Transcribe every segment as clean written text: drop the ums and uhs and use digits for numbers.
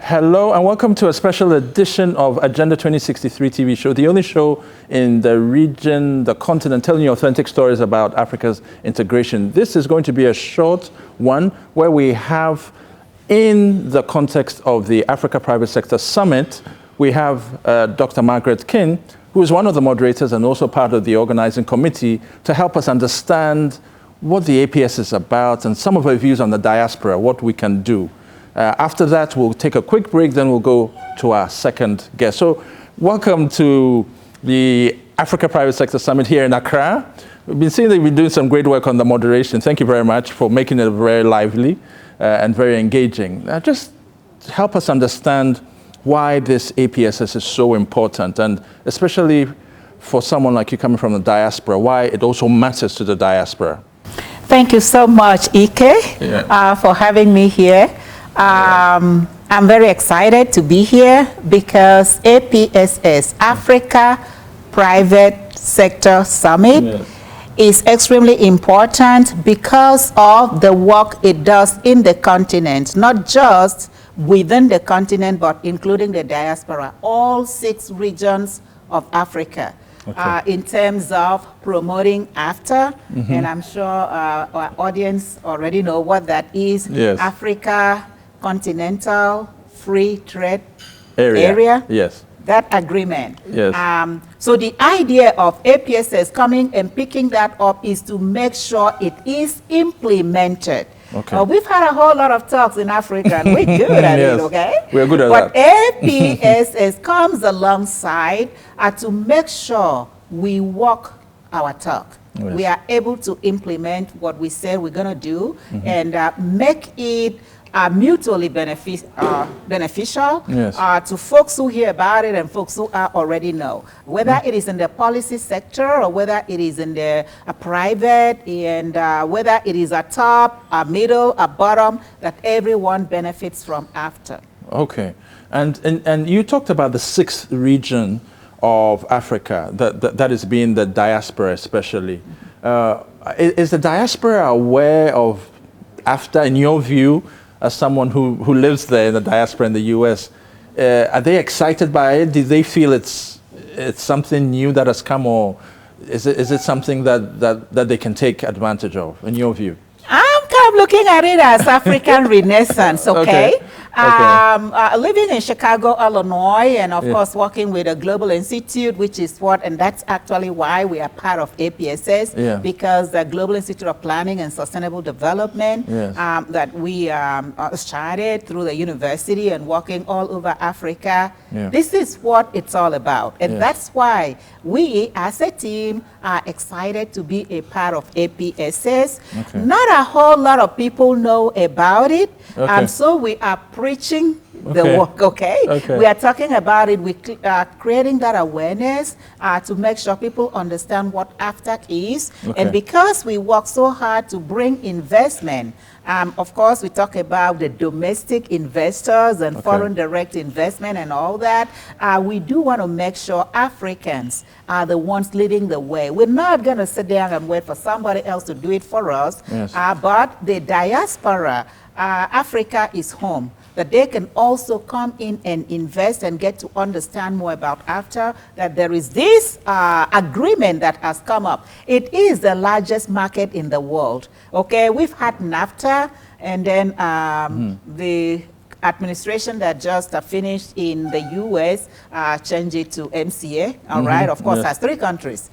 Hello and welcome to a special edition of Agenda 2063 TV show, the only show in the region, the continent, telling you authentic stories about Africa's integration. This is going to be a short one where we have, in the context of the Africa Private Sector Summit, we have Dr. Margaret, who is one of the moderators and also part of the organizing committee, to help us understand what the APS is about and some of her views on the diaspora, what we can do. After that, we'll take a quick break, then we'll go to our second guest. So welcome to the Africa Private Sector Summit here in Accra. We've been seeing that you've been doing some great work on the moderation. Thank you very much for making it very lively and very engaging. Just help us understand why this APSS is so important, and especially for someone like you coming from the diaspora, why it also matters to the diaspora. Thank you so much, Ike, for having me here. I'm very excited to be here because APSS, Africa Private Sector Summit, is extremely important because of the work it does in the continent, not just within the continent, but including the diaspora, all 6 regions of Africa. In terms of promoting AFTA, and I'm sure our audience already know what that is. Africa Continental Free Trade Area. That agreement. So the idea of APSS coming and picking that up is to make sure it is implemented. We've had a whole lot of talks in Africa, and we're good at it, okay? We're good at that. But APSS comes alongside to make sure we walk our talk. We are able to implement what we said we're going to do and make it mutually beneficial to folks who hear about it and folks who already know, whether it is in the policy sector or whether it is in the private, and whether it is a top, a middle, a bottom, that everyone benefits from after. And you talked about the 6th region of Africa, that is being the diaspora especially. Is the diaspora aware of AFTA, in your view, as someone who lives there in the diaspora in the US? Are they excited by it? Do they feel it's something new that has come, or is it something that they can take advantage of, in your view? I'm kind of looking at it as African Renaissance, living in Chicago, Illinois, and of course working with a Global Institute, which is and that's actually why we are part of APSS, because the Global Institute of Planning and Sustainable Development that we started through the university and working all over Africa. This is what it's all about. And that's why we as a team are excited to be a part of APSS. Not a whole lot of people know about it, so we are preaching the work, We are talking about it, we are creating that awareness to make sure people understand what AFTA is. And because we work so hard to bring investment, of course, we talk about the domestic investors and foreign direct investment and all that. We do want to make sure Africans are the ones leading the way. We're not going to sit down and wait for somebody else to do it for us, but the diaspora, Africa is home, that they can also come in and invest and get to understand more about AFTA, that there is this agreement that has come up. It is the largest market in the world, We've had NAFTA, and then the administration that just finished in the US changed it to MCA, of course, has 3 countries,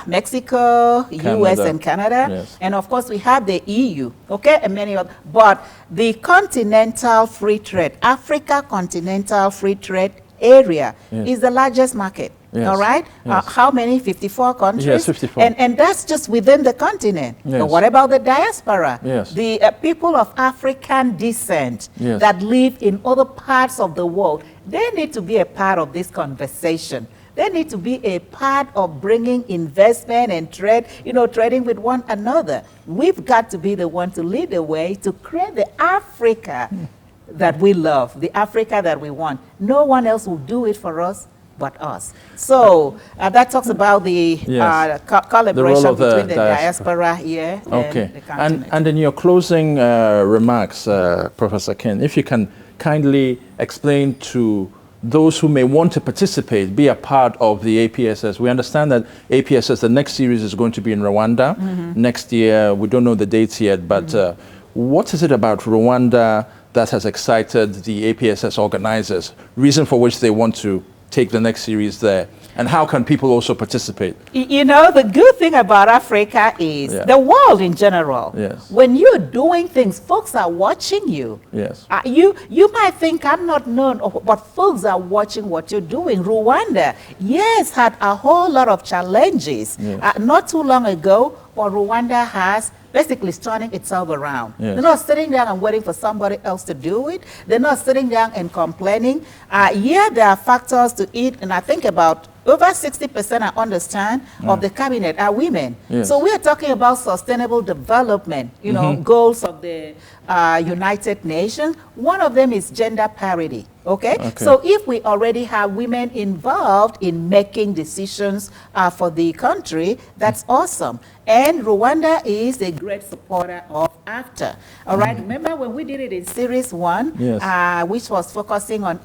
Mexico, Canada. US, and Canada, and of course we have the EU, and many others, but the Continental Free Trade, Africa Continental Free Trade Area is the largest market. How many? 54 countries? Yes, 54. And that's just within the continent. But what about the diaspora? The people of African descent that live in other parts of the world, they need to be a part of this conversation. They need to be a part of bringing investment and trade, trading with one another. We've got to be the one to lead the way to create the Africa that we love, the Africa that we want. No one else will do it for us. but us. So that talks about the collaboration between the diaspora here okay. and the continent. And in your closing remarks, Professor Ken, if you can kindly explain to those who may want to participate, be a part of the APSS. We understand that APSS, the next series is going to be in Rwanda next year. We don't know the dates yet, but what is it about Rwanda that has excited the APSS organizers, reason for which they want to take the next series there? And how can people also participate? You know, the good thing about Africa is the world in general. Yes. When you're doing things, folks are watching you. Yes. You might think I'm not known, but folks are watching what you're doing. Rwanda, yes, had a whole lot of challenges not too long ago, but Rwanda has basically turning itself around. Yes. They're not sitting down and waiting for somebody else to do it. They're not sitting down and complaining. Yeah, there are factors to it, and I think about over 60%, I understand, of the cabinet are women. Yes. So we are talking about sustainable development, you know, goals of the United Nations. One of them is gender parity. Okay? So if we already have women involved in making decisions for the country, that's awesome. And Rwanda is a great supporter of AFTA. All right? Remember when we did it in Series 1, which was focusing on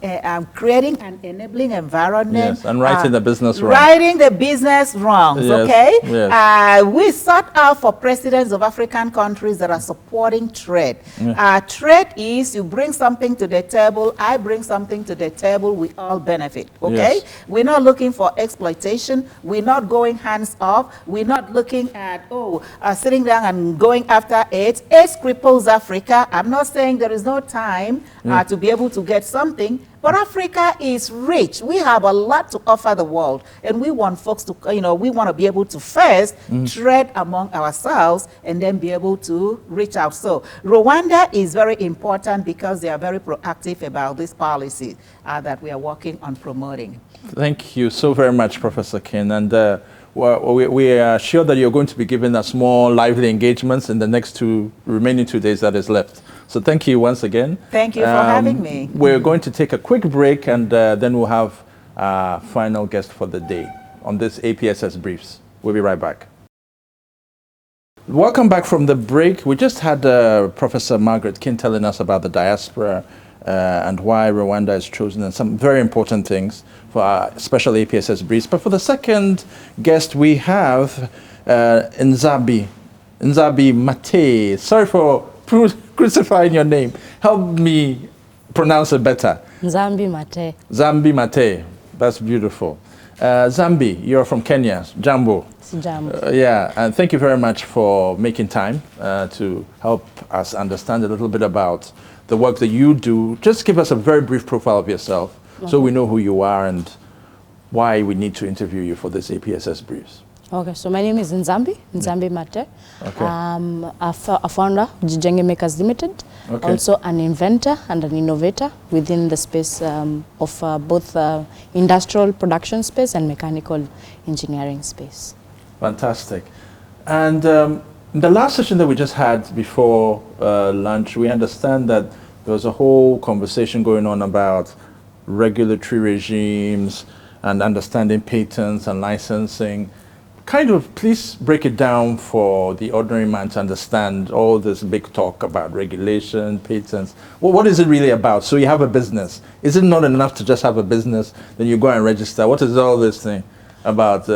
creating an enabling environment. Yes, and righting the business wrongs. Righting the business wrongs, okay? Yes. We sought out for presidents of African countries that are supporting trade. Trade is you bring something to the table, I bring something to the table, we all benefit, okay? Yes. We're not looking for exploitation. We're not going hands off. We're not looking at, sitting down and going after AIDS. AIDS cripples Africa. I'm not saying there is no time to be able to get something, but Africa is rich. We have a lot to offer the world, and we want folks to, we want to be able to first trade among ourselves and then be able to reach out. So Rwanda is very important because they are very proactive about this policy that we are working on promoting. Thank you so very much, Professor Ken. And we are sure that you're going to be giving us more lively engagements in the next remaining 2 days that is left. So thank you once again. Thank you for having me. We're going to take a quick break, and then we'll have our final guest for the day on this APSS Briefs. We'll be right back. Welcome back from the break. We just had Professor Margaret King telling us about the diaspora and why Rwanda is chosen, and some very important things for our special APSS Briefs. But for the second guest, we have Nzambi Matee. Sorry for crucifying your name. Help me pronounce it better. Nzambi Matee. Nzambi Matee. That's beautiful. Nzambi, you're from Kenya. Jambo. Jambo. Yeah, and thank you very much for making time to help us understand a little bit about the work that you do. Just give us a very brief profile of yourself so we know who you are and why we need to interview you for this APSS Briefs. Okay, so my name is Nzambi Matee. Okay. I'm a founder of Jijenge Makers Limited, also an inventor and an innovator within the space of both industrial production space and mechanical engineering space. Fantastic. And the last session that we just had before lunch, we understand that there was a whole conversation going on about regulatory regimes and understanding patents and licensing. Kind of, please break it down for the ordinary man to understand all this big talk about regulation, patents. Well, what is it really about? So you have a business. Is it not enough to just have a business? Then you go and register. What is all this thing about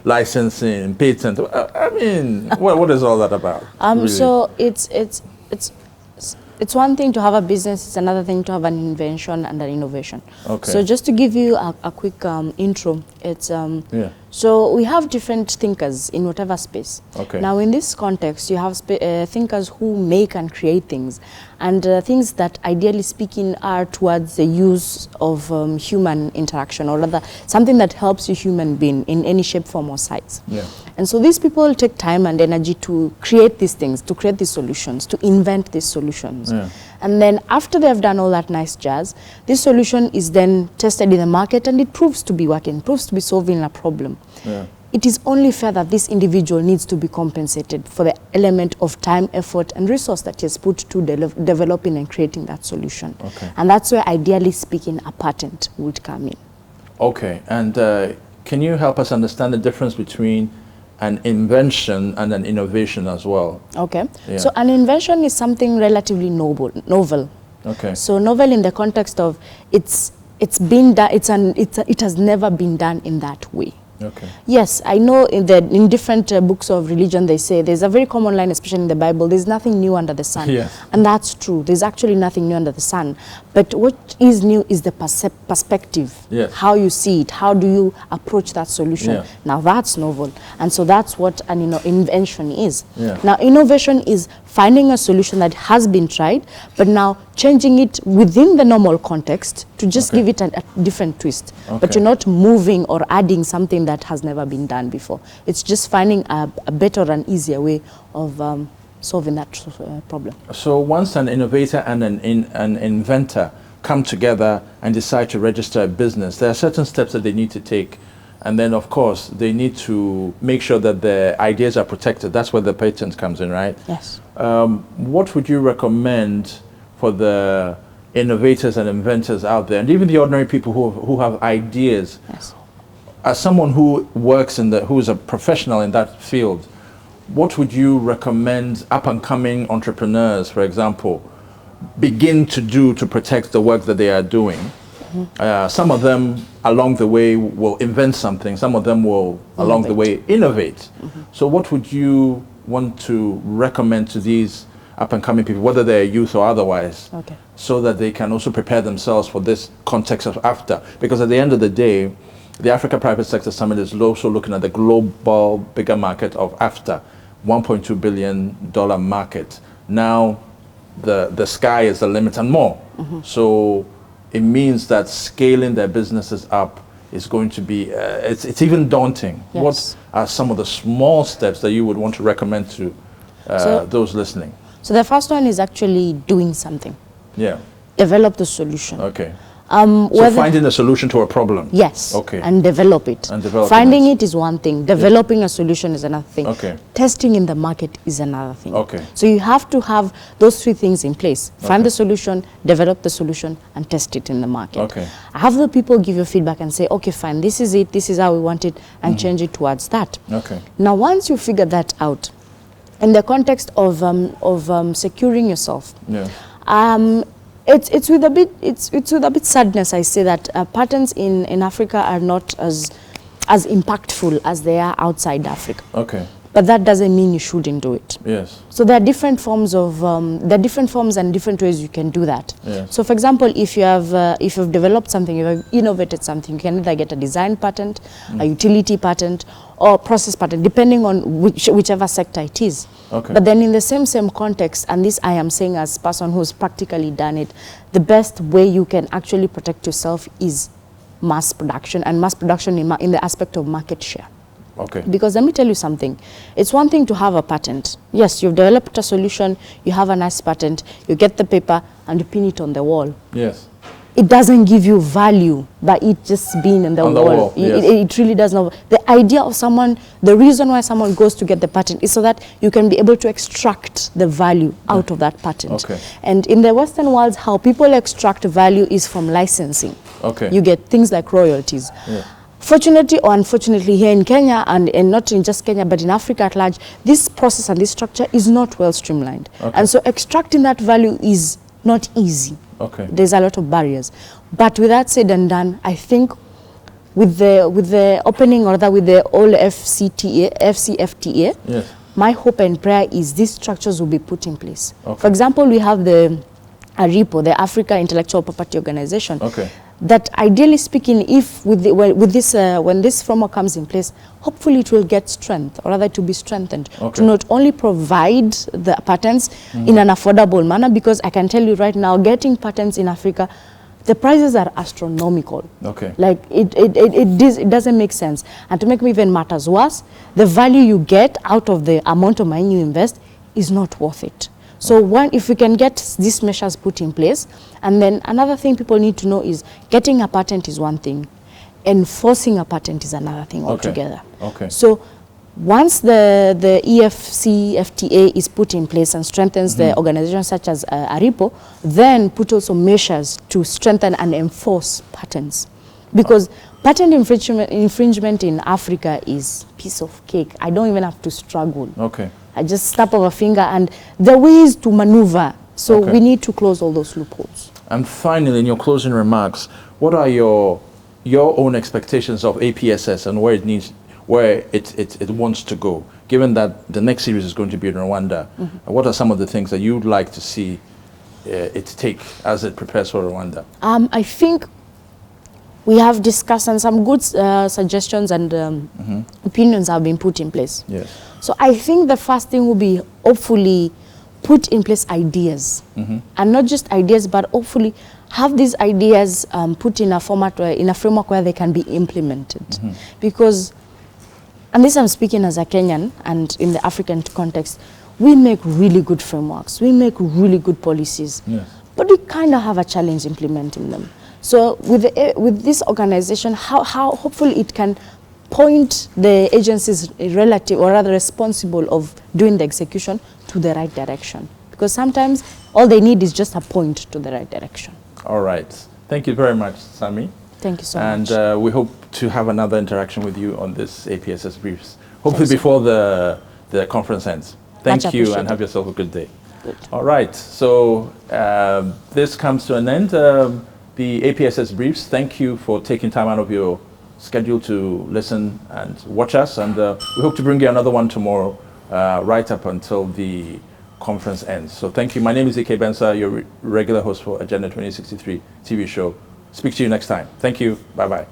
licensing, patent? I mean, what is all that about? Really? So it's one thing to have a business, it's another thing to have an invention and an innovation. Okay. So just to give you a quick intro, it's so we have different thinkers in whatever space. Okay. Now in this context, you have thinkers who make and create things, and things that ideally speaking are towards the use of human interaction, or rather something that helps a human being in any shape, form or size. Yeah. And so these people take time and energy to create these things, to create these solutions, to invent these solutions. Yeah. And then after they've done all that nice jazz, this solution is then tested in the market and it proves to be working, proves to be solving a problem. Yeah. It is only fair that this individual needs to be compensated for the element of time, effort and resource that he has put to developing and creating that solution. Okay. And that's where, ideally speaking, a patent would come in. Okay, and can you help us understand the difference between an invention and an innovation as well? Okay, yeah. So an invention is something relatively novel. Okay. So novel in the context of it's been done, it has never been done in that way. Okay. Yes, I know in different books of religion they say there's a very common line, especially in the Bible, there's nothing new under the sun. Yes. And that's true. There's actually nothing new under the sun. But what is new is the perspective. Yes. How you see it. How do you approach that solution? Yeah. Now that's novel. And so that's what an invention is. Yeah. Now innovation is finding a solution that has been tried, but now changing it within the normal context to just give it a different twist. But you're not moving or adding something that has never been done before. It's just finding a better and easier way of solving that problem. So once an innovator and an inventor come together and decide to register a business, there are certain steps that they need to take. And then, of course, they need to make sure that their ideas are protected. That's where the patent comes in, right? Yes. What would you recommend for the innovators and inventors out there, and even the ordinary people who have ideas? Yes. As someone who works who is a professional in that field, what would you recommend up-and-coming entrepreneurs, for example, begin to do to protect the work that they are doing? Some of them along the way will invent something, some of them will along the way innovate. So what would you want to recommend to these up-and-coming people, whether they're youth or otherwise, so that they can also prepare themselves for this context of AFTA? Because at the end of the day, the Africa Private Sector Summit is also looking at the global bigger market of AFTA, $1.2 billion market. Now the sky is the limit and more. So it means that scaling their businesses up is going to be, it's even daunting. Yes. What are some of the small steps that you would want to recommend to those listening? So the first one is actually doing something. Yeah. Develop the solution. Okay. So finding a solution to a problem. Yes. Okay. And develop it. Finding it is one thing. Developing a solution is another thing. Okay. Testing in the market is another thing. Okay. So you have to have those three things in place. Find the solution, develop the solution, and test it in the market. Okay. Have the people give you feedback and say, okay, fine, this is it, this is how we want it, and change it towards that. Okay. Now, once you figure that out, in the context of securing yourself, it's with a bit sadness I say that patents in Africa are not as impactful as they are outside Africa. Okay. But that doesn't mean you shouldn't do it. Yes. So there are different forms and different ways you can do that. Yes. So for example, if you've developed something, you have innovated something, you can either get a design patent, a utility patent, or process patent, depending on whichever sector it is. Okay. But then in the same context, and this I am saying as a person who's practically done it, the best way you can actually protect yourself is mass production, and mass production in the aspect of market share. Okay. Because let me tell you something. It's one thing to have a patent. Yes, you've developed a solution, you have a nice patent, you get the paper and you pin it on the wall. Yes. It doesn't give you value by it just being on the wall. Yes. It really does not. The idea of the reason why someone goes to get the patent is so that you can be able to extract the value out of that patent. Okay. And in the Western world, how people extract value is from licensing. Okay. You get things like royalties. Yeah. Fortunately or unfortunately, here in Kenya, and not in just Kenya, but in Africa at large, this process and this structure is not well streamlined. Okay. And so extracting that value is not easy. Okay. There's a lot of barriers. But with that said and done, I think with the opening, or rather with the old FCFTA, yes, my hope and prayer is these structures will be put in place. Okay. For example, we have the ARIPO, the Africa Intellectual Property Organization. Okay. That ideally speaking, if when this framework comes in place, hopefully it will get strength, or rather to be strengthened, okay, to not only provide the patents in an affordable manner, because I can tell you right now, getting patents in Africa, the prices are astronomical. Okay. Like it doesn't make sense. And to make me even matters worse, the value you get out of the amount of money you invest is not worth it. So if we can get these measures put in place, and then another thing people need to know is getting a patent is one thing, enforcing a patent is another thing altogether. Okay. So once the EFCFTA is put in place and strengthens the organizations such as ARIPO, then put also measures to strengthen and enforce patents. Because patent infringement in Africa is piece of cake. I don't even have to struggle. Okay. I just snap of a finger, and there are ways to maneuver. So we need to close all those loopholes. And finally, in your closing remarks, what are your own expectations of APSS and where it wants to go, given that the next series is going to be in Rwanda? What are some of the things that you'd like to see it take as it prepares for Rwanda? I think we have discussed, and some good suggestions and opinions have been put in place. Yes. So I think the first thing will be hopefully put in place ideas, and not just ideas, but hopefully have these ideas put in a format where, in a framework where they can be implemented. Because, and this I'm speaking as a Kenyan and in the African context, we make really good frameworks, we make really good policies, but we kind of have a challenge implementing them. So with this organization, how hopefully it can point the agencies relative or rather responsible of doing the execution to the right direction. Because sometimes all they need is just a point to the right direction. All right. Thank you very much, Sami. Thank you so much. And we hope to have another interaction with you on this APSS Briefs, hopefully before the conference ends. Thank you, and have yourself a good day. Good. All right. So this comes to an end. The APSS Briefs, thank you for taking time out of your schedule to listen and watch us. And we hope to bring you another one tomorrow, right up until the conference ends. So thank you. My name is Ike Bensa, your regular host for Agenda 2063 TV show. Speak to you next time. Thank you. Bye-bye.